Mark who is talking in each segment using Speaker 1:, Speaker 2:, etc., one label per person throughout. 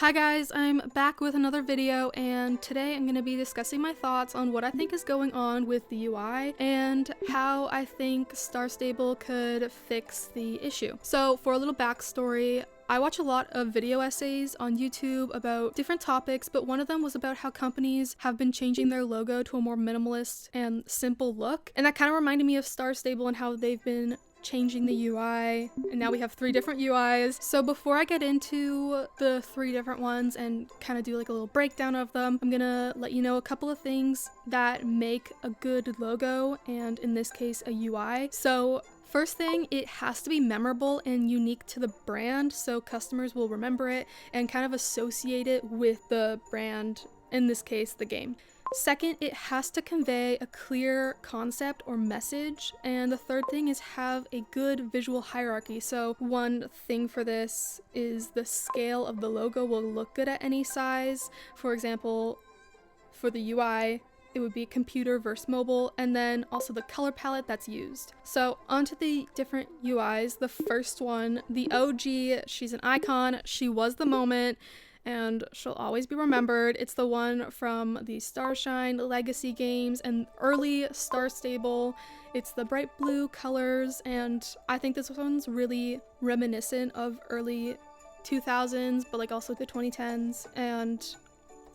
Speaker 1: Hi guys, I'm back with another video, and today I'm going to be discussing my thoughts on what I think is going on with the UI and how I think StarStable could fix the issue. So for a little backstory, I watch a lot of video essays on YouTube about different topics, but one of them was about how companies have been changing their logo to a more minimalist and simple look, and that kind of reminded me of StarStable and how they've been changing the UI, and now we have 3 different UIs. So before I get into the 3 different ones and kind of do like a little breakdown of them, I'm gonna let you know a couple of things that make a good logo, and in this case a UI. So first thing, it has to be memorable and unique to the brand so customers will remember it and kind of associate it with the brand, in this case the game. Second, it has to convey a clear concept or message. And the third thing is have a good visual hierarchy. So one thing for this is the scale of the logo will look good at any size. For example, for the UI, it would be computer versus mobile, and then also the color palette that's used. So onto the different UIs. The first one, the OG, she's an icon, she was the moment, and she'll always be remembered. It's the one from the Starshine Legacy games and early StarStable. It's the bright blue colors, and I think this one's really reminiscent of early 2000s, but like also the 2010s. And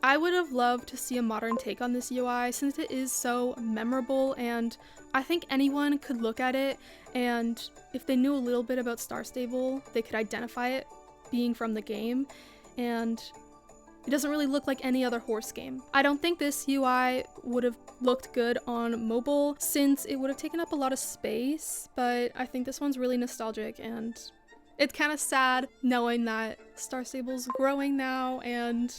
Speaker 1: I would have loved to see a modern take on this UI since it is so memorable, and I think anyone could look at it, and if they knew a little bit about StarStable, they could identify it being from the game. And it doesn't really look like any other horse game. I don't think this UI would have looked good on mobile since it would have taken up a lot of space, but I think this one's really nostalgic, and it's kind of sad knowing that StarStable's growing now, and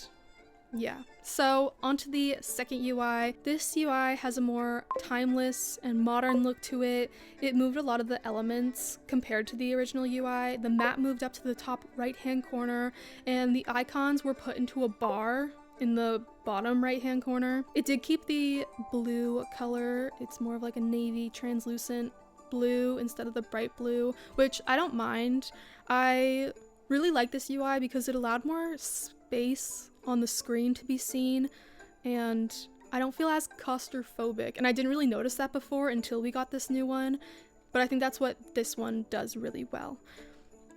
Speaker 1: yeah. So onto the second UI. This UI has a more timeless and modern look to it. It moved a lot of the elements compared to the original UI. The map moved up to the top right hand corner, and the icons were put into a bar in the bottom right hand corner. It did keep the blue color. It's more of like a navy translucent blue instead of the bright blue, which I don't mind. I really like this UI because it allowed more space on the screen to be seen, and I don't feel as claustrophobic, and I didn't really notice that before until we got this new one, but I think that's what this one does really well.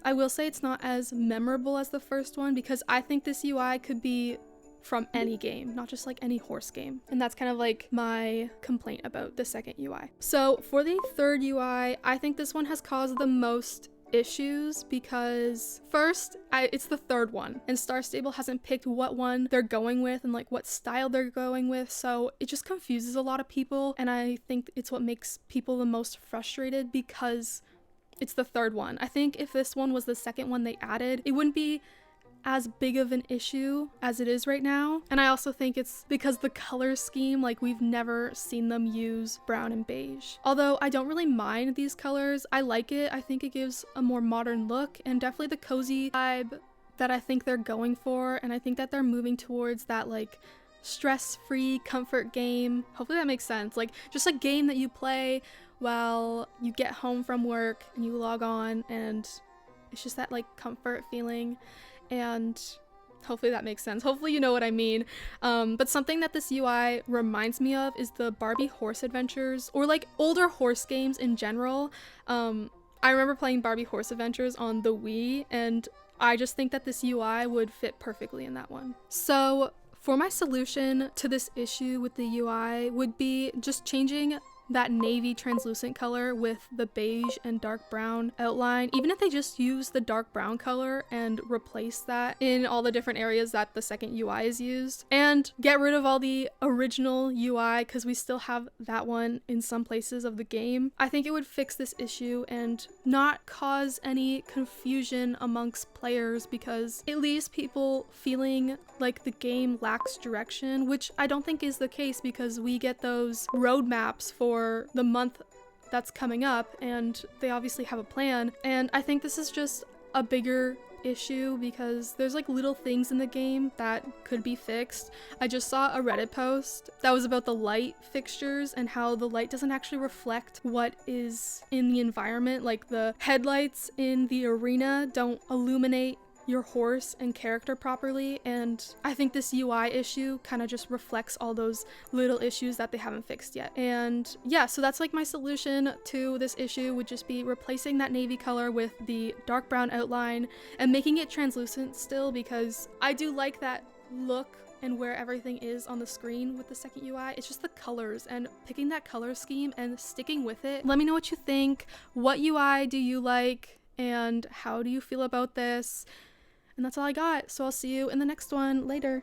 Speaker 1: I will say it's not as memorable as the first one because I think this UI could be from any game, not just like any horse game, and that's kind of like my complaint about the second UI. So for the third UI, I think this one has caused the most issues because first, it's the third one, and StarStable hasn't picked what one they're going with and like what style they're going with, so it just confuses a lot of people, and I think it's what makes people the most frustrated because it's the third one. I think if this one was the second one they added, it wouldn't be as big of an issue as it is right now. And I also think it's because the color scheme, like we've never seen them use brown and beige. Although I don't really mind these colors, I like it. I think it gives a more modern look and definitely the cozy vibe that I think they're going for, and I think that they're moving towards that like stress-free comfort game. Hopefully that makes sense. Like just a game that you play while you get home from work and you log on, and it's just that like comfort feeling. And hopefully that makes sense. Hopefully you know what I mean. But something that this UI reminds me of is the Barbie horse adventures, or like older horse games in general. I remember playing Barbie horse adventures on the Wii, and I just think that this UI would fit perfectly in that one. So for my solution to this issue with the UI would be just changing that navy translucent color with the beige and dark brown outline. Even if they just use the dark brown color and replace that in all the different areas that the second UI is used, and get rid of all the original UI because we still have that one in some places of the game, I think it would fix this issue and not cause any confusion amongst players, because it leaves people feeling like the game lacks direction, which I don't think is the case because we get those roadmaps for the month that's coming up, and they obviously have a plan. And I think this is just a bigger issue because there's like little things in the game that could be fixed. I just saw a Reddit post that was about the light fixtures and how the light doesn't actually reflect what is in the environment. Like the headlights in the arena don't illuminate your horse and character properly, and I think this UI issue kind of just reflects all those little issues that they haven't fixed yet. And yeah, so that's like my solution to this issue would just be replacing that navy color with the dark brown outline and making it translucent still, because I do like that look and where everything is on the screen with the second UI. It's just the colors and picking that color scheme and sticking with it. Let me know what you think. What UI do you like and how do you feel about this? And that's all I got. So I'll see you in the next one later.